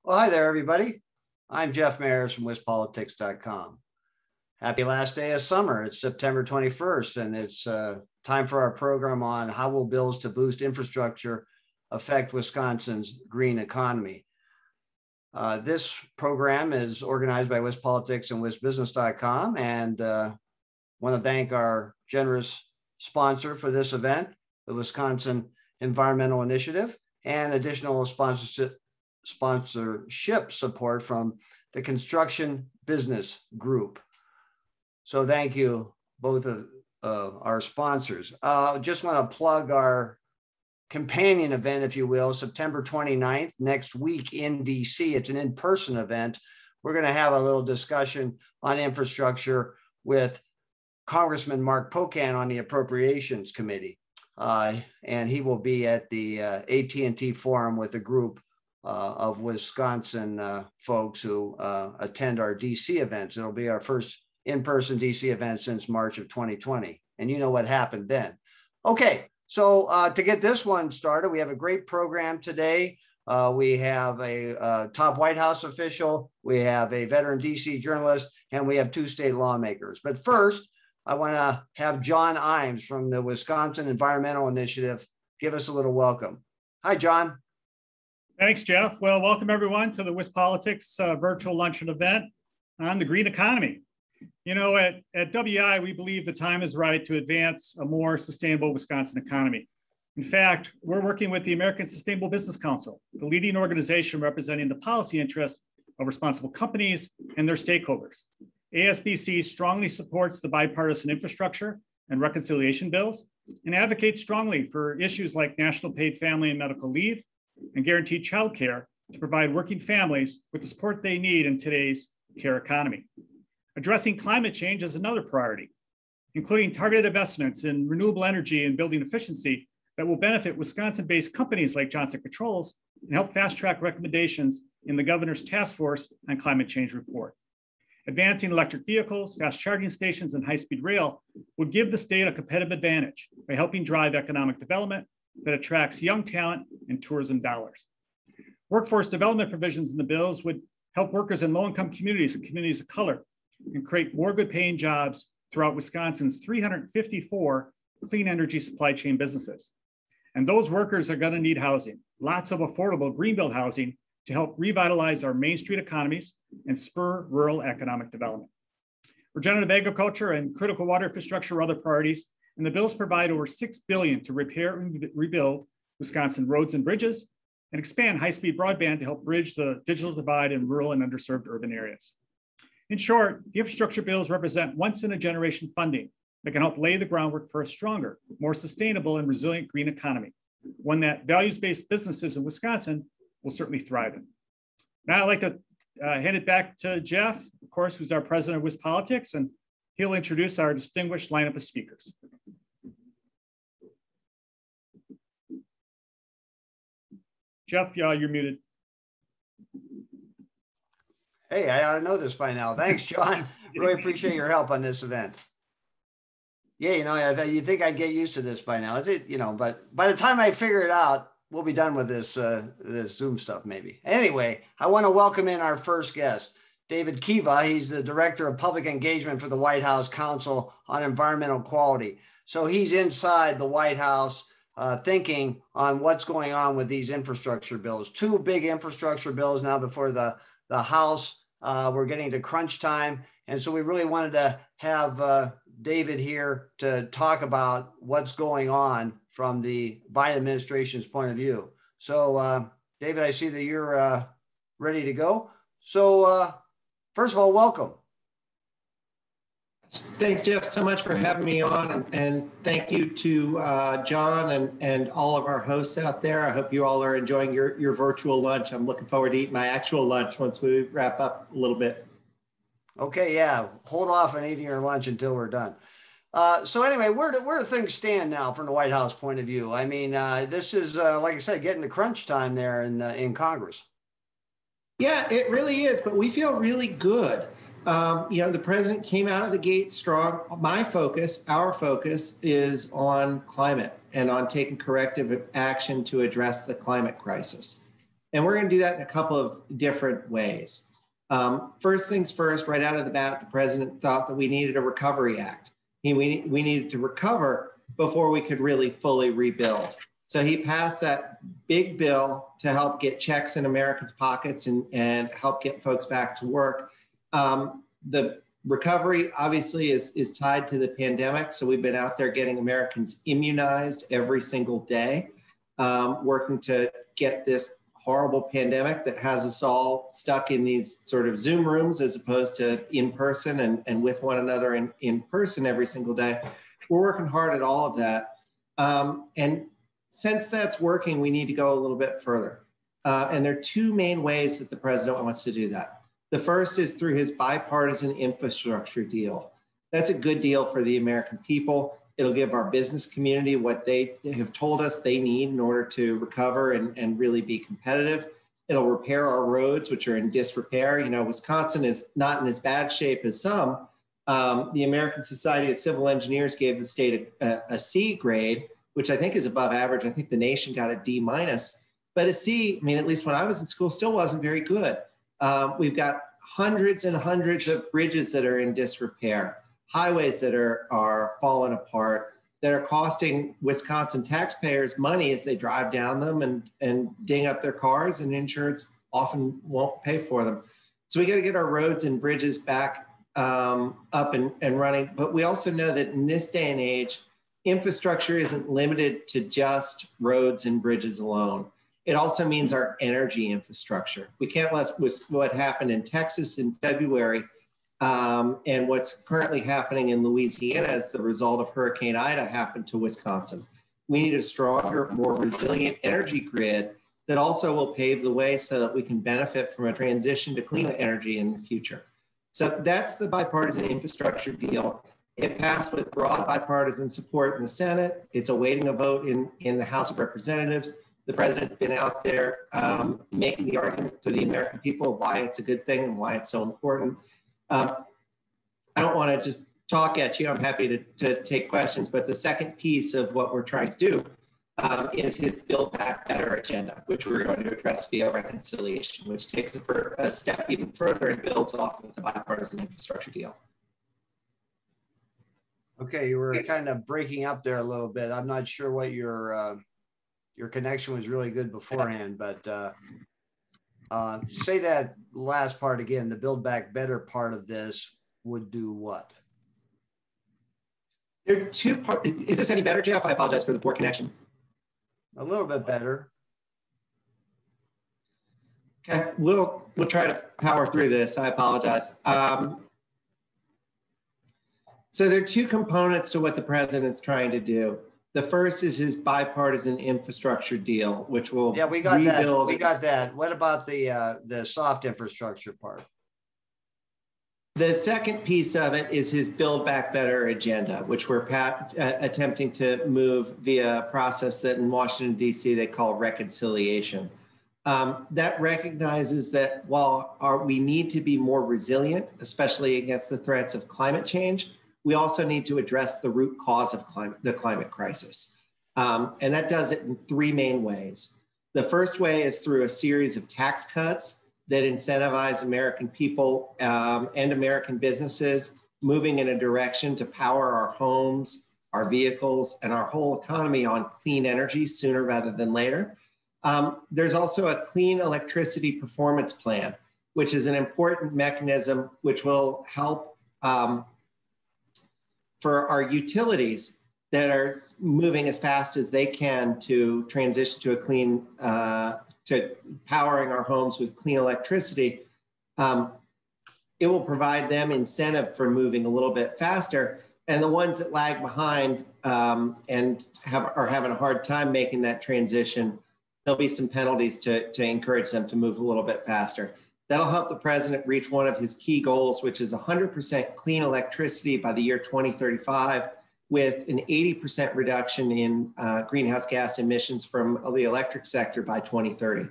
Well, hi there, everybody. I'm Jeff Mayers from WisPolitics.com. Happy last day of summer. It's September 21st, and it's time for our program on how will bills to boost infrastructure affect Wisconsin's green economy. This program is organized by WisPolitics and WisBusiness.com, and want to thank our generous sponsor for this event, the Wisconsin Environmental Initiative, and additional sponsorship support from the Construction Business Group. So thank you, both of our sponsors. Just want to plug our companion event, if you will, September 29th, next week in DC. It's an in-person event. We're going to have a little discussion on infrastructure with Congressman Mark Pocan on the Appropriations Committee. And he will be at the AT&T Forum with a group of Wisconsin folks who attend our DC events. It'll be our first in-person DC event since March of 2020. And you know what happened then. Okay, so to get this one started, we have a great program today. We have a top White House official, we have a veteran DC journalist, and we have two state lawmakers. But first, I want to have John Ives from the Wisconsin Environmental Initiative give us a little welcome. Hi, John. Thanks, Jeff. Well, welcome everyone to the WisPolitics virtual luncheon event on the green economy. You know, at WI, we believe the time is right to advance a more sustainable Wisconsin economy. In fact, we're working with the American Sustainable Business Council, the leading organization representing the policy interests of responsible companies and their stakeholders. ASBC strongly supports the bipartisan infrastructure and reconciliation bills and advocates strongly for issues like national paid family and medical leave and guaranteed child care to provide working families with the support they need in today's care economy. Addressing climate change is another priority, including targeted investments in renewable energy and building efficiency that will benefit Wisconsin-based companies like Johnson Controls and help fast-track recommendations in the governor's task force on climate change report. Advancing electric vehicles, fast charging stations, and high-speed rail would give the state a competitive advantage by helping drive economic development that attracts young talent and tourism dollars. Workforce development provisions in the bills would help workers in low-income communities and communities of color and create more good-paying jobs throughout Wisconsin's 354 clean energy supply chain businesses. And those workers are going to need housing, lots of affordable greenbelt housing to help revitalize our Main Street economies and spur rural economic development. Regenerative agriculture and critical water infrastructure are other priorities, and the bills provide over $6 billion to repair and rebuild Wisconsin roads and bridges and expand high-speed broadband to help bridge the digital divide in rural and underserved urban areas. In short, the infrastructure bills represent once-in-a-generation funding that can help lay the groundwork for a stronger, more sustainable and resilient green economy, one that values-based businesses in Wisconsin will certainly thrive in. Now I'd like to hand it back to Jeff, of course, who's our president of WisPolitics, and he'll introduce our distinguished lineup of speakers. Jeff, you're muted. Hey, I ought to know this by now. Thanks, John. Really appreciate your help on this event. Yeah, you know, you'd think I'd get used to this by now. You know, but by the time I figure it out, we'll be done with this Zoom stuff maybe. Anyway, I want to welcome in our first guest, David Kieve. He's the Director of Public Engagement for the White House Council on Environmental Quality. So he's inside the White House thinking on what's going on with these infrastructure bills. Two big infrastructure bills now before the House. We're getting to crunch time. And so we really wanted to have David here to talk about what's going on from the Biden administration's point of view. So David, I see that you're ready to go. So first of all, welcome. Thanks, Jeff, so much for having me on. And thank you to John and all of our hosts out there. I hope you all are enjoying your virtual lunch. I'm looking forward to eating my actual lunch once we wrap up a little bit. Okay, yeah, hold off on eating your lunch until we're done. So anyway, where do things stand now from the White House point of view? I mean, this is, like I said, getting to crunch time there in Congress. Yeah, it really is, but we feel really good. You know, the president came out of the gate strong. Our focus is on climate and on taking corrective action to address the climate crisis. And we're going to do that in a couple of different ways. First things first, right out of the bat, the president thought that we needed a recovery act. We needed to recover before we could really fully rebuild. So he passed that big bill to help get checks in Americans' pockets and help get folks back to work. The recovery obviously is tied to the pandemic. So we've been out there getting Americans immunized every single day, working to get this horrible pandemic that has us all stuck in these sort of Zoom rooms as opposed to in person and with one another in person every single day. We're working hard at all of that. And since that's working, we need to go a little bit further. And there are two main ways that the president wants to do that. The first is through his bipartisan infrastructure deal. That's a good deal for the American people. It'll give our business community what they have told us they need in order to recover and really be competitive. It'll repair our roads, which are in disrepair. You know, Wisconsin is not in as bad shape as some. The American Society of Civil Engineers gave the state a C grade, which I think is above average. I think the nation got a D minus, but a C, I mean, at least when I was in school, still wasn't very good. We've got hundreds and hundreds of bridges that are in disrepair, highways that are falling apart, that are costing Wisconsin taxpayers money as they drive down them and ding up their cars, and insurance often won't pay for them. So we got to get our roads and bridges back up and running. But we also know that in this day and age, infrastructure isn't limited to just roads and bridges alone. It also means our energy infrastructure. We can't let what happened in Texas in February and what's currently happening in Louisiana as the result of Hurricane Ida happen to Wisconsin. We need a stronger, more resilient energy grid that also will pave the way so that we can benefit from a transition to clean energy in the future. So that's the bipartisan infrastructure deal. It passed with broad bipartisan support in the Senate. It's awaiting a vote in the House of Representatives. The president's been out there making the argument to the American people why it's a good thing and why it's so important. I don't want to just talk at you. I'm happy to take questions, but the second piece of what we're trying to do is his Build Back Better agenda, which we're going to address via reconciliation, which takes it for a step even further and builds off of the bipartisan infrastructure deal. Okay, you were kind of breaking up there a little bit. I'm not sure what your connection was really good beforehand, but say that last part again. The Build Back Better part of this would do what? There are two parts. Is this any better, Jeff? I apologize for the poor connection. A little bit better. Okay, we'll try to power through this. I apologize. So there are two components to what the president's trying to do. The first is his bipartisan infrastructure deal, which will we got rebuild. That. We got that. What about the soft infrastructure part? The second piece of it is his Build Back Better agenda, which we're attempting to move via a process that in Washington, D.C., they call reconciliation. That recognizes that while we need to be more resilient, especially against the threats of climate change, we also need to address the root cause of the climate crisis. And that does it in three main ways. The first way is through a series of tax cuts that incentivize American people and American businesses moving in a direction to power our homes, our vehicles, and our whole economy on clean energy sooner rather than later. There's also a clean electricity performance plan, which is an important mechanism which will help for our utilities that are moving as fast as they can to transition to a clean, to powering our homes with clean electricity. It will provide them incentive for moving a little bit faster. And the ones that lag behind and are having a hard time making that transition, there'll be some penalties to encourage them to move a little bit faster. That'll help the president reach one of his key goals, which is 100% clean electricity by the year 2035, with an 80% reduction in greenhouse gas emissions from the electric sector by 2030,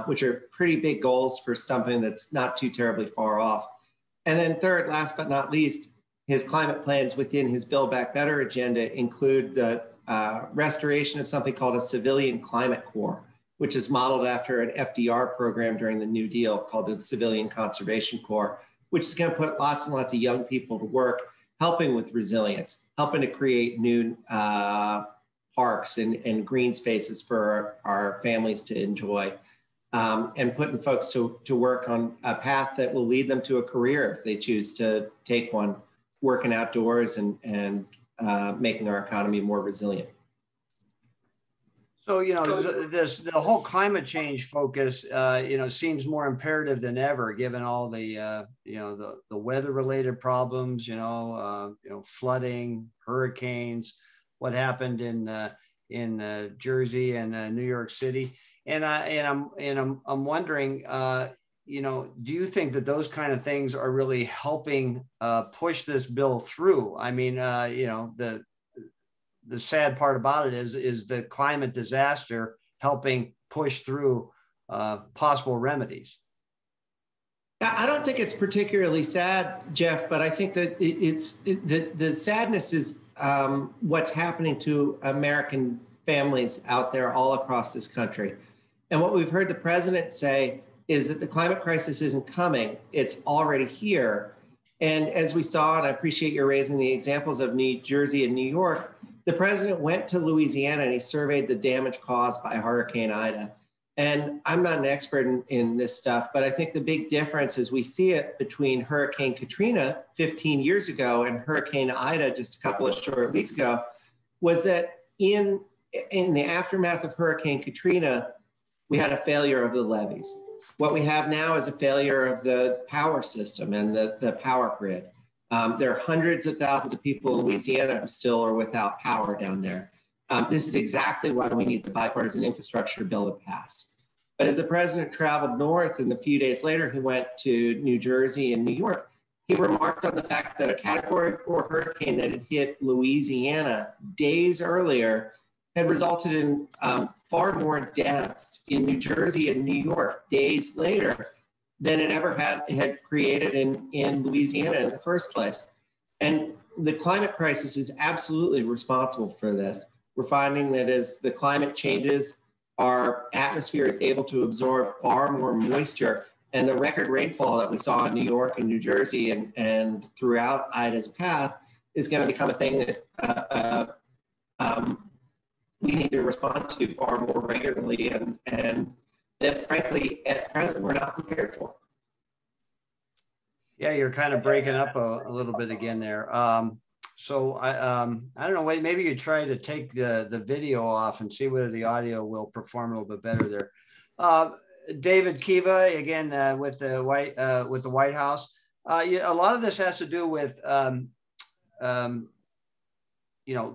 which are pretty big goals for something that's not too terribly far off. And then third, last but not least, his climate plans within his Build Back Better agenda include the restoration of something called a civilian climate corps, which is modeled after an FDR program during the New Deal called the Civilian Conservation Corps, which is going to put lots and lots of young people to work, helping with resilience, helping to create new parks and green spaces for our families to enjoy, and putting folks to work on a path that will lead them to a career if they choose to take one, working outdoors and making our economy more resilient. So, the whole climate change focus, seems more imperative than ever, given all the, the weather-related problems, flooding, hurricanes, what happened in Jersey and New York City, and I'm wondering, do you think that those kind of things are really helping push this bill through? I mean, the sad part about it is the climate disaster helping push through possible remedies. I don't think it's particularly sad, Jeff, but I think that the sadness is what's happening to American families out there all across this country. And what we've heard the president say is that the climate crisis isn't coming, it's already here. And as we saw, and I appreciate you raising the examples of New Jersey and New York, the president went to Louisiana and he surveyed the damage caused by Hurricane Ida. And I'm not an expert in this stuff, but I think the big difference as we see it between Hurricane Katrina 15 years ago and Hurricane Ida just a couple of short weeks ago was that in the aftermath of Hurricane Katrina, we had a failure of the levees. What we have now is a failure of the power system and the power grid. There are hundreds of thousands of people in Louisiana who still are without power down there. This is exactly why we need the bipartisan infrastructure bill to pass. But as the president traveled north and a few days later he went to New Jersey and New York, he remarked on the fact that a Category 4 hurricane that had hit Louisiana days earlier had resulted in far more deaths in New Jersey and New York days later than it ever had created in Louisiana in the first place. And the climate crisis is absolutely responsible for this. We're finding that as the climate changes, our atmosphere is able to absorb far more moisture, and the record rainfall that we saw in New York and New Jersey and throughout Ida's path is going to become a thing that we need to respond to far more regularly and that frankly at present we're not prepared for. Yeah, you're kind of breaking up a little bit again there. So I don't know, maybe you try to take the video off and see whether the audio will perform a little bit better there. David Kieve, again, with the White House. A lot of this has to do with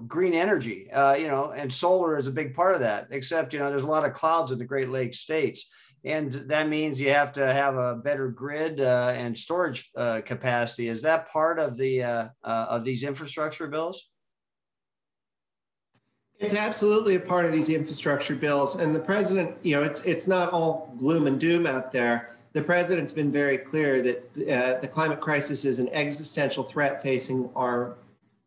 green energy, and solar is a big part of that, except, there's a lot of clouds in the Great Lakes states. And that means you have to have a better grid and storage capacity. Is that part of these infrastructure bills? It's absolutely a part of these infrastructure bills. And the president, it's not all gloom and doom out there. The president's been very clear that the climate crisis is an existential threat facing our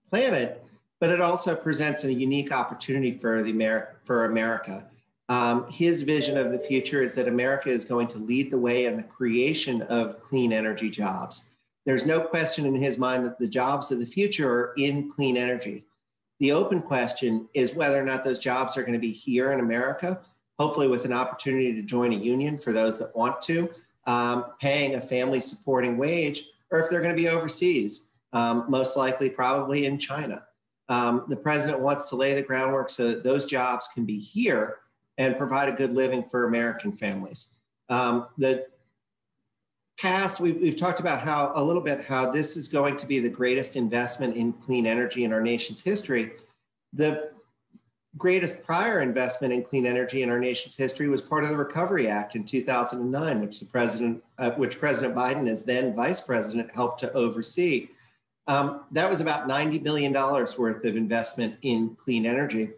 planet, but it also presents a unique opportunity for America. His vision of the future is that America is going to lead the way in the creation of clean energy jobs. There's no question in his mind that the jobs of the future are in clean energy. The open question is whether or not those jobs are going to be here in America, hopefully with an opportunity to join a union for those that want to, paying a family supporting wage, or if they're going to be overseas, most likely probably in China. The president wants to lay the groundwork so that those jobs can be here and provide a good living for American families. The past, we've talked about a little bit how this is going to be the greatest investment in clean energy in our nation's history. The greatest prior investment in clean energy in our nation's history was part of the Recovery Act in 2009, which President Biden, as then vice president, helped to oversee. That was about $90 billion worth of investment in clean energy.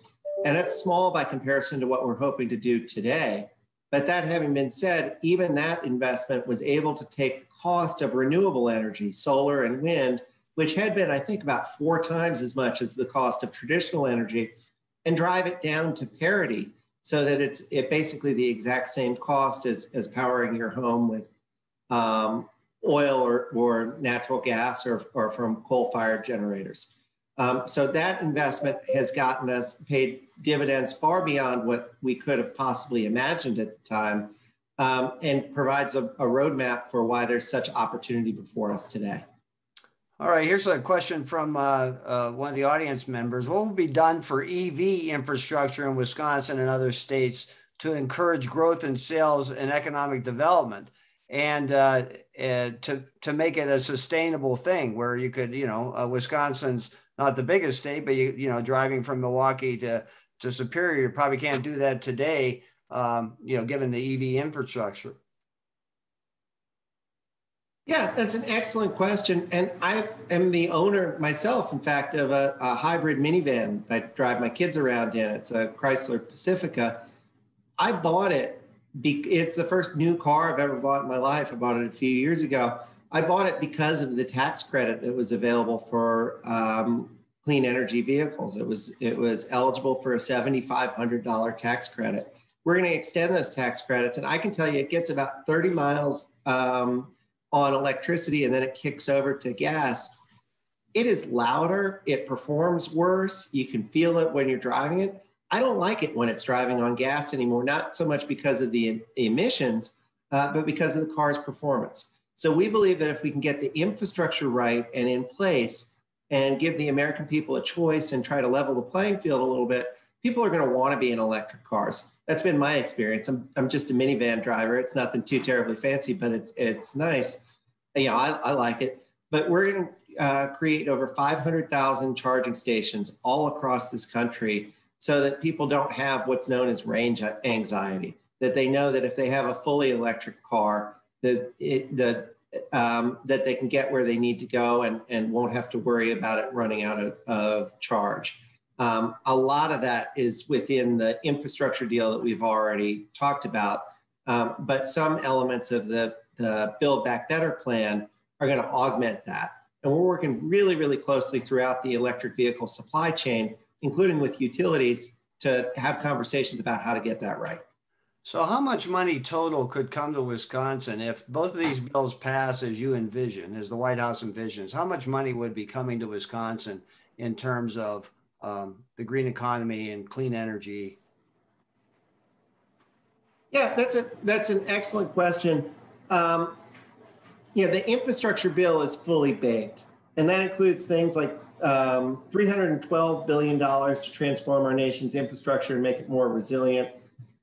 And that's small by comparison to what we're hoping to do today. But that having been said, even that investment was able to take the cost of renewable energy, solar and wind, which had been, I think, about 4 times as much as the cost of traditional energy, and drive it down to parity so that it's basically the exact same cost as powering your home with oil or natural gas or from coal-fired generators. So that investment has gotten us paid dividends far beyond what we could have possibly imagined at the time, and provides a roadmap for why there's such opportunity before us today. All right, here's a question from one of the audience members. What will be done for EV infrastructure in Wisconsin and other states to encourage growth in sales and economic development, and to make it a sustainable thing where you could, Wisconsin's not the biggest state, but driving from Milwaukee to Superior, you probably can't do that today, given the EV infrastructure. Yeah, that's an excellent question. And I am the owner myself, in fact, of a hybrid minivan I drive my kids around in. It's a Chrysler Pacifica. I bought it. It's the first new car I've ever bought in my life. I bought it a few years ago. I bought it because of the tax credit that was available for clean energy vehicles. It was eligible for a $7,500 tax credit. We're going to extend those tax credits, and I can tell you it gets about 30 miles on electricity, and then it kicks over to gas. It is louder. It performs worse. You can feel it when you're driving it. I don't like it when it's driving on gas anymore, not so much because of the emissions, but because of the car's performance. So we believe that if we can get the infrastructure right and in place and give the American people a choice and try to level the playing field a little bit, people are going to want to be in electric cars. That's been my experience. I'm just a minivan driver. It's nothing too terribly fancy, but it's nice. I like it. But we're going to create over 500,000 charging stations all across this country so that people don't have what's known as range anxiety, that they know that if they have a fully electric car, that they can get where they need to go and won't have to worry about it running out of charge. A lot of that is within the infrastructure deal that we've already talked about, but some elements of the Build Back Better plan are going to augment that. And we're working really, really closely throughout the electric vehicle supply chain, including with utilities, to have conversations about how to get that right. So how much money total could come to Wisconsin if both of these bills pass as you envision, as the White House envisions? How much money would be coming to Wisconsin in terms of the green economy and clean energy? Yeah, that's an excellent question. The infrastructure bill is fully baked, and that includes things like $312 billion to transform our nation's infrastructure and make it more resilient.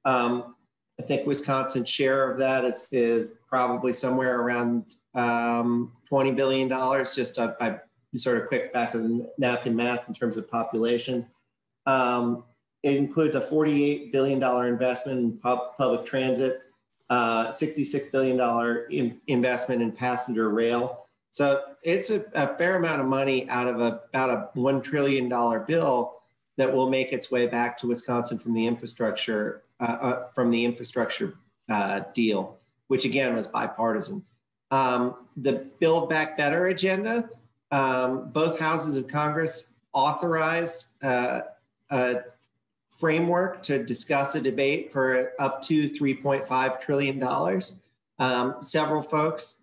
I think Wisconsin's share of that is probably somewhere around $20 billion, just I sort of quick back of the napkin math in terms of population. It includes a $48 billion investment in public transit, $66 billion investment in passenger rail. So it's a fair amount of money out of about a $1 trillion bill that will make its way back to Wisconsin from the infrastructure deal, which again was bipartisan. The Build Back Better agenda, both houses of Congress authorized a framework to discuss a debate for up to $3.5 trillion. Several folks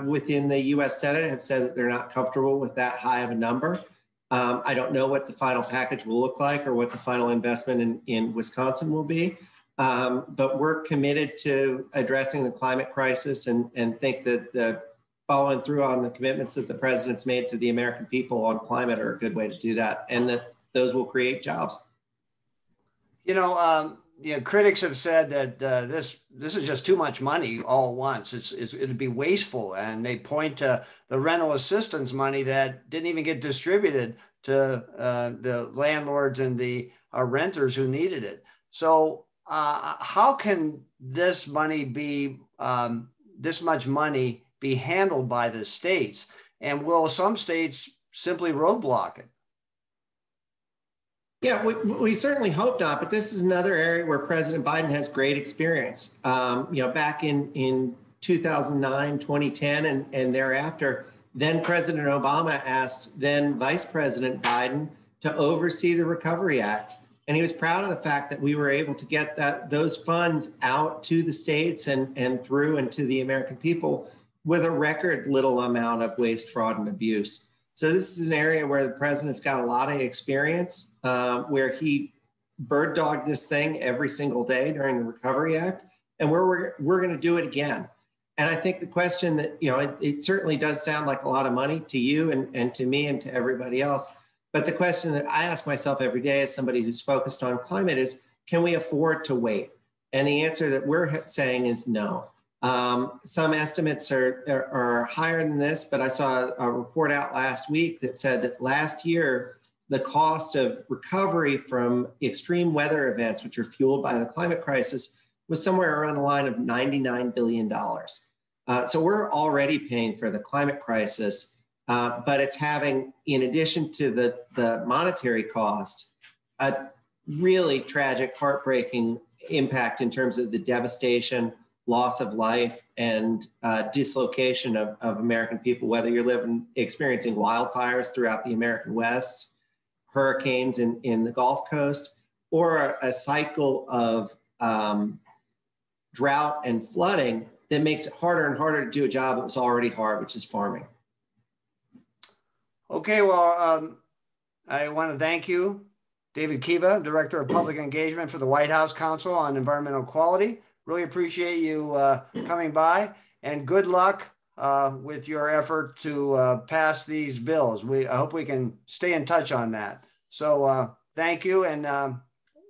within the U.S. Senate have said that they're not comfortable with that high of a number. I don't know what the final package will look like or what the final investment in Wisconsin will be, but we're committed to addressing the climate crisis and think that following through on the commitments that the president's made to the American people on climate are a good way to do that, and that those will create jobs. Critics have said that this is just too much money all at once. It'd be wasteful, and they point to the rental assistance money that didn't even get distributed to the landlords and the renters who needed it. So how can this money be this much money be handled by the states, and will some states simply roadblock it? Yeah, we certainly hope not, but this is another area where President Biden has great experience. Back in 2009, 2010, and thereafter, then President Obama asked then Vice President Biden to oversee the Recovery Act And he was proud of the fact that we were able to get those funds out to the states and through and to the American people with a record little amount of waste, fraud, and abuse. So this is an area where the president's got a lot of experience, where he bird dogged this thing every single day during the Recovery Act, and we're going to do it again. And I think the question that, it certainly does sound like a lot of money to you and to me and to everybody else. But the question that I ask myself every day as somebody who's focused on climate is, can we afford to wait? And the answer that we're saying is no. Some estimates are higher than this, but I saw a report out last week that said that last year, the cost of recovery from extreme weather events, which are fueled by the climate crisis, was somewhere around the line of $99 billion. So we're already paying for the climate crisis, but it's having, in addition to the monetary cost, a really tragic, heartbreaking impact in terms of the devastation, loss of life, and dislocation of American people, whether you're experiencing wildfires throughout the American West, hurricanes in the Gulf Coast, or a cycle of drought and flooding that makes it harder and harder to do a job that was already hard, which is farming. Okay, well, I want to thank you, David Kieve, Director of Public Engagement for the White House Council on Environmental Quality. Really appreciate you coming by, and good luck with your effort to pass these bills. I hope we can stay in touch on that. So thank you, and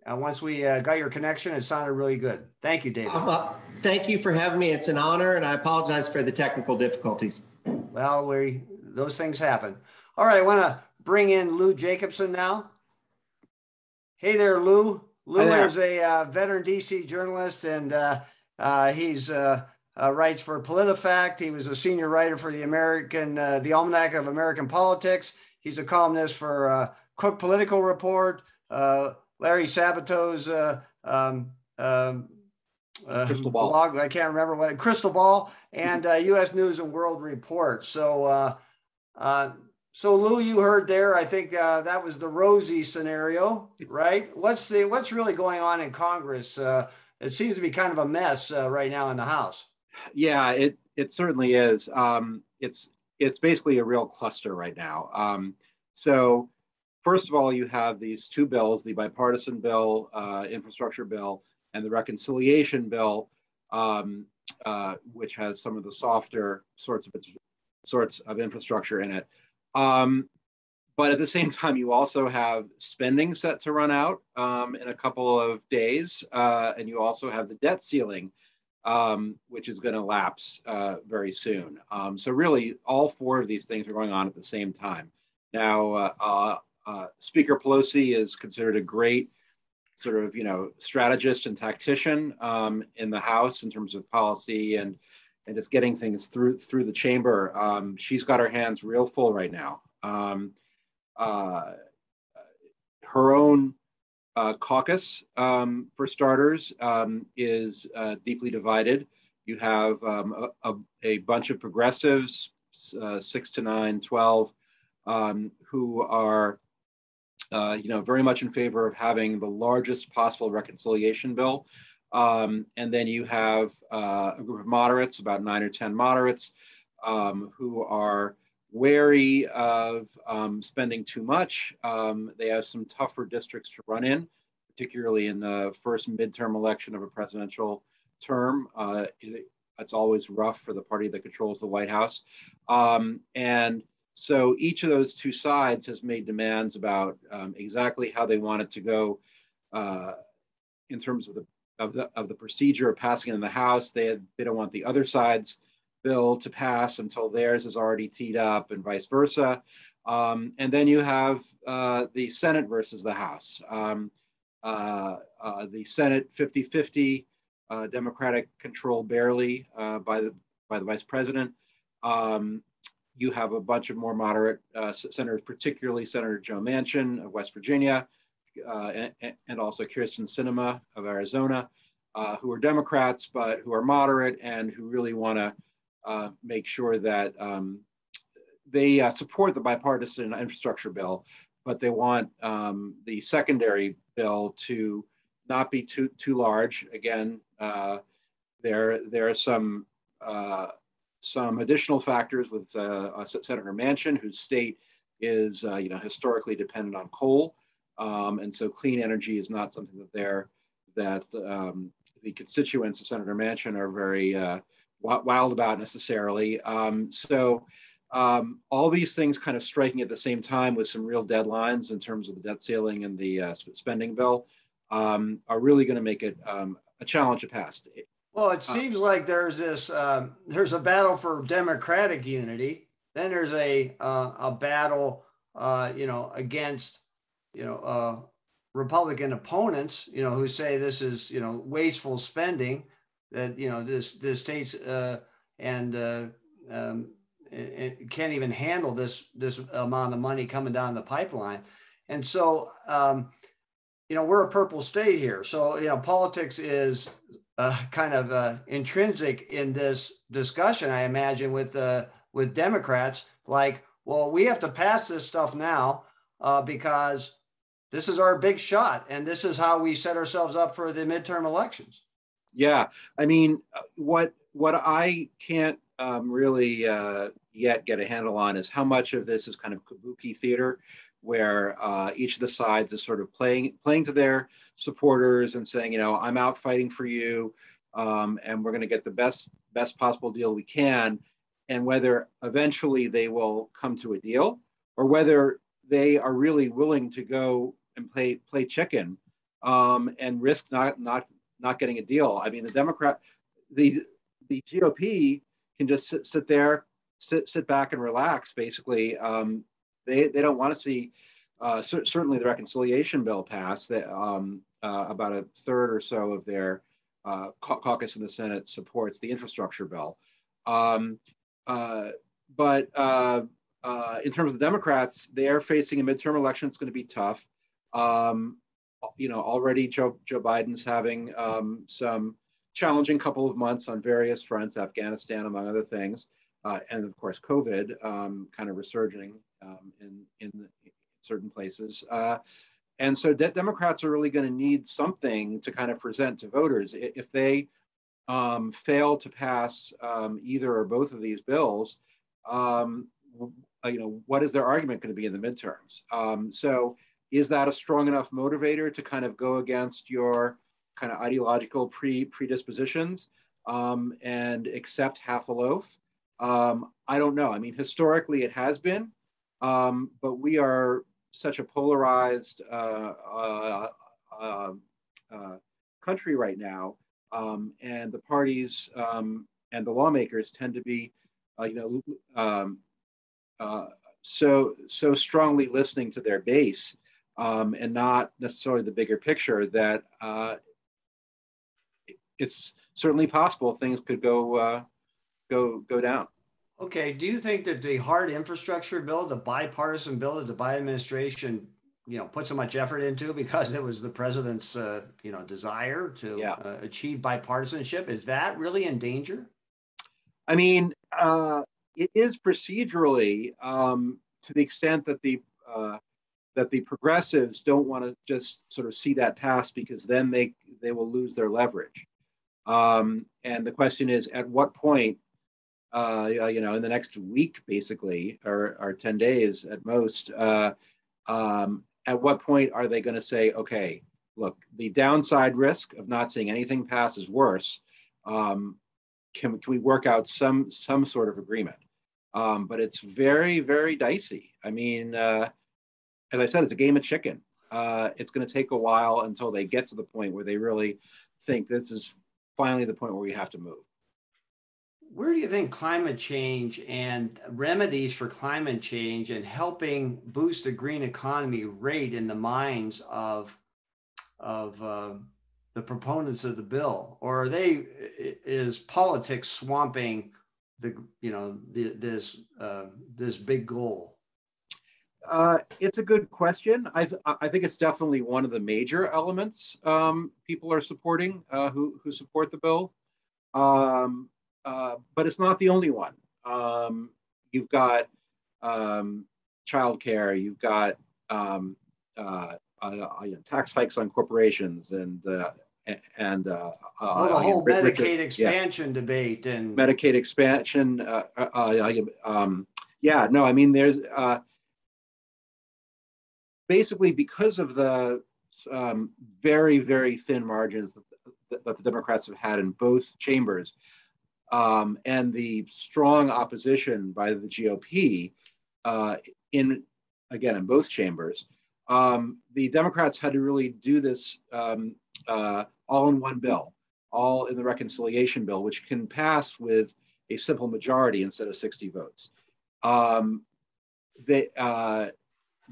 once we got your connection, it sounded really good. Thank you, David. Thank you for having me. It's an honor, and I apologize for the technical difficulties. Well, those things happen. All right, I want to bring in Lou Jacobson now. Hey there, Lou. Lou is a veteran DC journalist, and he's writes for PolitiFact. He was a senior writer for the Almanac of American Politics. He's a columnist for Cook Political Report, Larry Sabato's Crystal Ball blog. I can't remember what Crystal Ball, and U.S. News and World Report. So, so Lou, you heard there. I think that was the rosy scenario, right? What's really going on in Congress? It seems to be kind of a mess right now in the House. Yeah, it certainly is. It's basically a real cluster right now. So first of all, you have these two bills: the bipartisan bill, infrastructure bill, and the reconciliation bill, which has some of the softer sorts of infrastructure in it. But at the same time, you also have spending set to run out in a couple of days, and you also have the debt ceiling, which is going to lapse very soon. So really, all four of these things are going on at the same time. Now, Speaker Pelosi is considered a great sort of, strategist and tactician in the House in terms of policy and just getting things through the chamber. She's got her hands real full right now. Her own caucus, for starters, is deeply divided. You have a bunch of progressives, 6 to 9, 12, who are very much in favor of having the largest possible reconciliation bill. And then you have a group of moderates, about 9 or 10 moderates, who are wary of spending too much. They have some tougher districts to run in, particularly in the first midterm election of a presidential term. It's always rough for the party that controls the White House. And so each of those two sides has made demands about exactly how they want it to go in terms of the procedure of passing it in the House. They don't want the other side's bill to pass until theirs is already teed up, and vice versa. And then you have the Senate versus the House. The Senate 50-50, Democratic control barely by the Vice President. You have a bunch of more moderate senators, particularly Senator Joe Manchin of West Virginia, and also Kyrsten Sinema of Arizona, who are Democrats, but who are moderate and who really want to make sure that they support the bipartisan infrastructure bill, but they want the secondary bill to not be too large. Again, there are some additional factors with Senator Manchin, whose state is historically dependent on coal, and so clean energy is not something that the constituents of Senator Manchin are very wild about necessarily. All these things kind of striking at the same time with some real deadlines in terms of the debt ceiling and the spending bill are really going to make it a challenge to pass. Well, it seems like there's a battle for Democratic unity. Then there's a battle, against, Republican opponents, who say this is, wasteful spending, that, the states it can't even handle this amount of money coming down the pipeline. And so, we're a purple state here. So, politics is kind of intrinsic in this discussion, I imagine, with Democrats, like, well, we have to pass this stuff now because this is our big shot, and this is how we set ourselves up for the midterm elections. Yeah, I mean, what I can't really yet get a handle on is how much of this is kind of kabuki theater, where each of the sides is sort of playing to their supporters and saying, I'm out fighting for you, and we're going to get the best possible deal we can, and whether eventually they will come to a deal, or whether they are really willing to go and play chicken and risk not getting a deal. I mean, the GOP can just sit back and relax. Basically, they don't want to see certainly the reconciliation bill pass. That about a third or so of their caucus in the Senate supports the infrastructure bill. But in terms of the Democrats, they're facing a midterm election. It's going to be tough. Already Joe Biden's having some challenging couple of months on various fronts, Afghanistan, among other things, and of course, COVID kind of resurging in certain places. And so Democrats are really going to need something to kind of present to voters. If they fail to pass either or both of these bills, what is their argument going to be in the midterms? So is that a strong enough motivator to kind of go against your kind of ideological predispositions and accept half a loaf? I don't know. I mean, historically it has been, but we are such a polarized country right now, and the parties and the lawmakers tend to be, so strongly listening to their base and not necessarily the bigger picture that it's certainly possible things could go down. Okay. Do you think that the hard infrastructure bill, the bipartisan bill that the Biden administration, put so much effort into because it was the president's, desire to achieve bipartisanship, is that really in danger? I mean, it is procedurally to the extent that the progressives don't want to just sort of see that pass, because then they will lose their leverage. And the question is, at what point, in the next week, basically, or 10 days at most, at what point are they going to say, okay, look, the downside risk of not seeing anything pass is worse. Can we work out some sort of agreement? But it's very, very dicey. I mean, as I said, it's a game of chicken. It's going to take a while until they get to the point where they really think this is finally the point where we have to move. Where do you think climate change and remedies for climate change and helping boost the green economy rate in the minds of the proponents of the bill? Or is politics swamping this big goal? It's a good question. I think it's definitely one of the major elements people are supporting who support the bill. But it's not the only one. You've got childcare, you've got tax hikes on corporations the whole Medicaid expansion debate and Medicaid expansion. Yeah, no, I mean, there's basically because of the very, very thin margins that the Democrats have had in both chambers, and the strong opposition by the GOP in both chambers, the Democrats had to really do this all in one bill, all in the reconciliation bill, which can pass with a simple majority instead of 60 votes.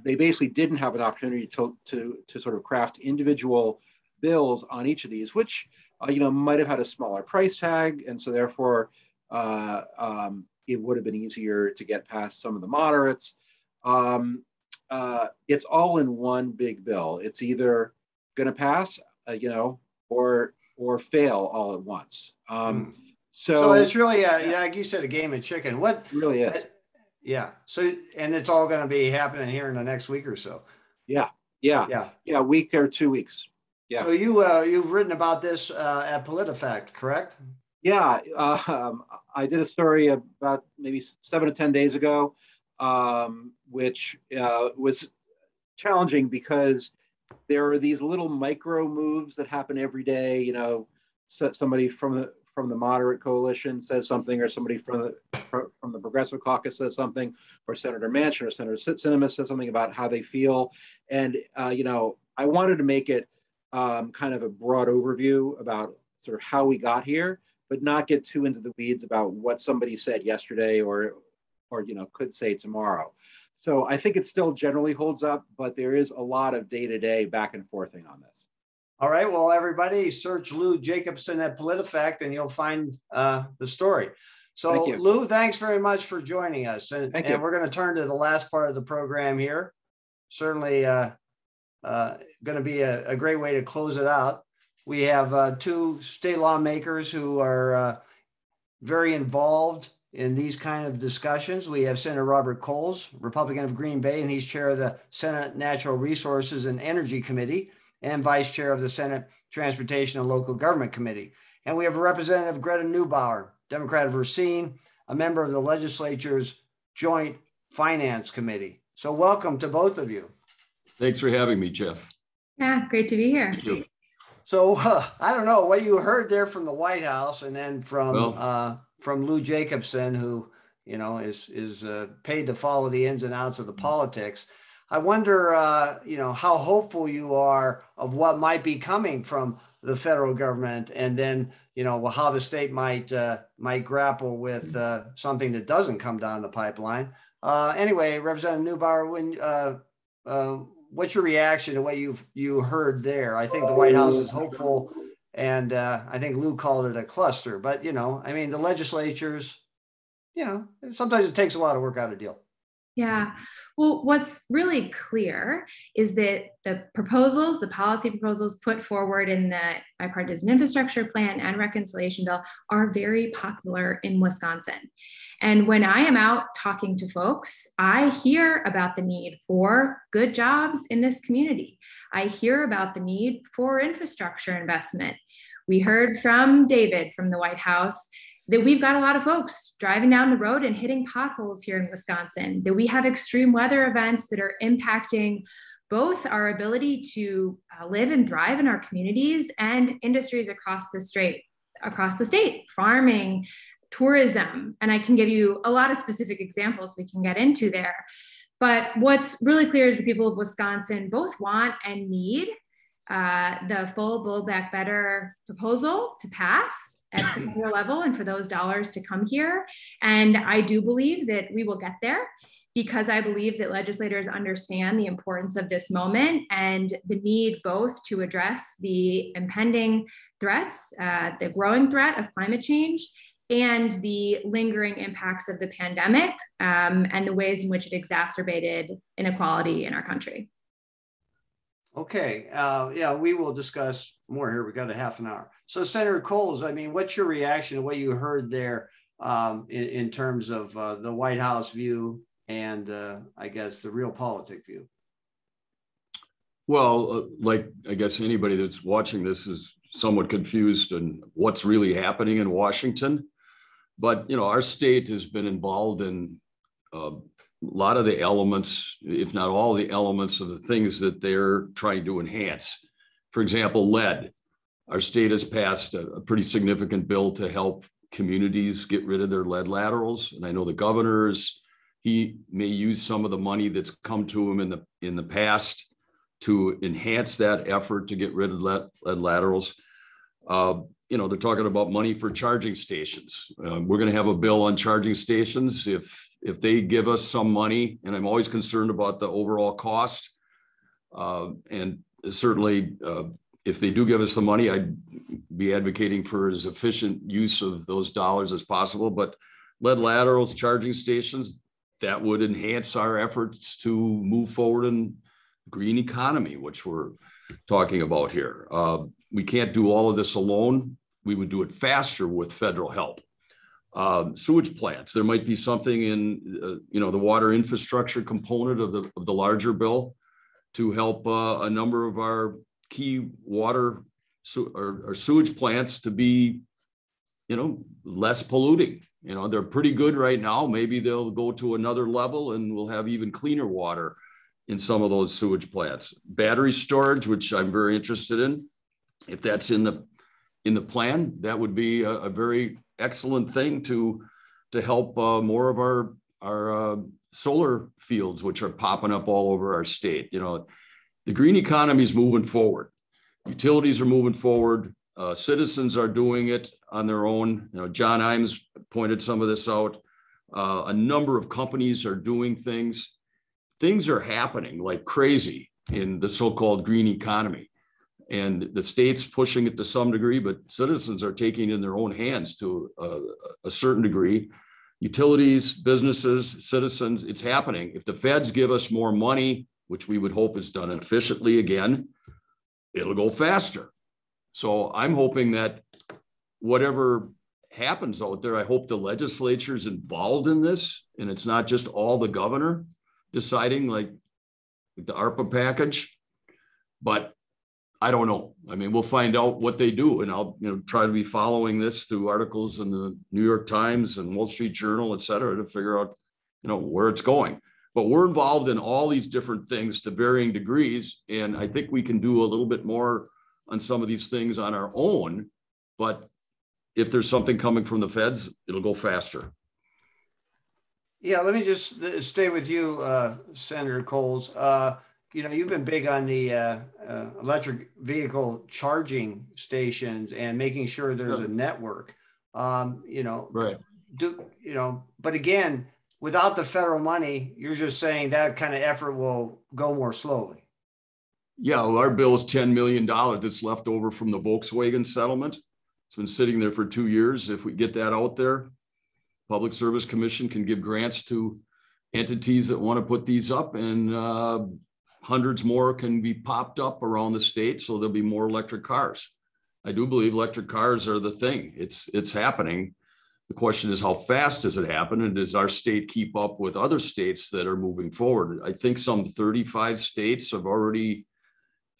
They basically didn't have an opportunity to sort of craft individual bills on each of these, which might have had a smaller price tag, and so therefore it would have been easier to get past some of the moderates. It's all in one big bill. It's either going to pass, or fail all at once. So it's really, like you said, a game of chicken. What it really is. Yeah. So, and it's all going to be happening here in the next week or so. Yeah. A week or 2 weeks. Yeah. So you've written about this at PolitiFact, correct? Yeah. I did a story about maybe 7 to 10 days ago, which was challenging because there are these little micro moves that happen every day. Somebody from the moderate coalition says something, or somebody from the progressive caucus says something, or Senator Manchin or Senator Sinema says something about how they feel. And, I wanted to make it kind of a broad overview about sort of how we got here, but not get too into the weeds about what somebody said yesterday or could say tomorrow. So I think it still generally holds up, but there is a lot of day-to-day back and forthing on this. All right, well, everybody search Lou Jacobson at PolitiFact and you'll find the story. So Lou, thanks very much for joining us. And we're going to turn to the last part of the program here. Certainly going to be a great way to close it out. We have two state lawmakers who are very involved in these kind of discussions. We have Senator Robert Cowles, Republican of Green Bay, and he's chair of the Senate Natural Resources and Energy Committee and vice chair of the Senate Transportation and Local Government Committee. And we have Representative Greta Neubauer, Democrat of Racine, a member of the Legislature's Joint Finance Committee. So welcome to both of you. Thanks for having me, Jeff. Yeah, great to be here. Thank you. So I don't know what you heard there from the White House, and then from Lou Jacobson, who is paid to follow the ins and outs of the politics. I wonder, how hopeful you are of what might be coming from the federal government, and then how the state might grapple with something that doesn't come down the pipeline. Anyway, Representative Neubauer, what's your reaction to what you heard there? I think the White House is hopeful, and I think Lou called it a cluster. But the legislatures, sometimes it takes a lot of work out of deal. Yeah. Well, what's really clear is that the policy proposals put forward in the bipartisan infrastructure plan and reconciliation bill are very popular in Wisconsin. And when I am out talking to folks, I hear about the need for good jobs in this community. I hear about the need for infrastructure investment. We heard from David from the White House that we've got a lot of folks driving down the road and hitting potholes here in Wisconsin, that we have extreme weather events that are impacting both our ability to live and thrive in our communities and industries across the state, farming, tourism. And I can give you a lot of specific examples we can get into there. But what's really clear is the people of Wisconsin both want and need the full Build Back Better proposal to pass at the federal level and for those dollars to come here. And I do believe that we will get there, because I believe that legislators understand the importance of this moment and the need both to address the impending threats, the growing threat of climate change, and the lingering impacts of the pandemic and the ways in which it exacerbated inequality in our country. Okay, we will discuss more here. We got a half an hour. So Senator Cowles, what's your reaction to what you heard there in terms of the White House view and I guess the realpolitik view? Well, like I guess anybody that's watching this is somewhat confused on what's really happening in Washington. But our state has been involved in a lot of the elements, if not all the elements of the things that they're trying to enhance. For example, lead. Our state has passed a pretty significant bill to help communities get rid of their lead laterals. And I know the governor he may use some of the money that's come to him in the past to enhance that effort to get rid of lead laterals. They're talking about money for charging stations. We're going to have a bill on charging stations. If they give us some money, and I'm always concerned about the overall cost, and certainly if they do give us the money, I'd be advocating for as efficient use of those dollars as possible. But lead laterals, charging stations, that would enhance our efforts to move forward in green economy, which we're talking about here. We can't do all of this alone. We would do it faster with federal help. Sewage plants, there might be something in the water infrastructure component of the larger bill to help a number of our key water or sewage plants to be less polluting. They're pretty good right now. Maybe they'll go to another level and we'll have even cleaner water in some of those sewage plants. Battery storage, which I'm very interested in, if that's in the plan, that would be a very excellent thing to help more of our solar fields, which are popping up all over our state. The green economy is moving forward. Utilities are moving forward. Citizens are doing it on their own. John Ives pointed some of this out. A number of companies are doing things. Things are happening like crazy in the so-called green economy. And the state's pushing it to some degree, but citizens are taking it in their own hands to a certain degree. Utilities, businesses, citizens, it's happening. If the feds give us more money, which we would hope is done efficiently again, it'll go faster. So I'm hoping that whatever happens out there, I hope the legislature is involved in this, and it's not just all the governor deciding like the ARPA package, but I don't know. I mean, we'll find out what they do, and I'll try to be following this through articles in the New York Times and Wall Street Journal, et cetera, to figure out where it's going. But we're involved in all these different things to varying degrees, and I think we can do a little bit more on some of these things on our own. But if there's something coming from the feds, it'll go faster. Yeah, let me just stay with you, Senator Cowles. You've been big on the electric vehicle charging stations and making sure there's a network. Right. But again, without the federal money, you're just saying that kind of effort will go more slowly. Yeah, well, our bill is $10 million that's left over from the Volkswagen settlement. It's been sitting there for 2 years. If we get that out there, Public Service Commission can give grants to entities that want to put these up, and hundreds more can be popped up around the state, so there'll be more electric cars. I do believe electric cars are the thing. It's happening. The question is, how fast does it happen? And does our state keep up with other states that are moving forward? I think some 35 states have already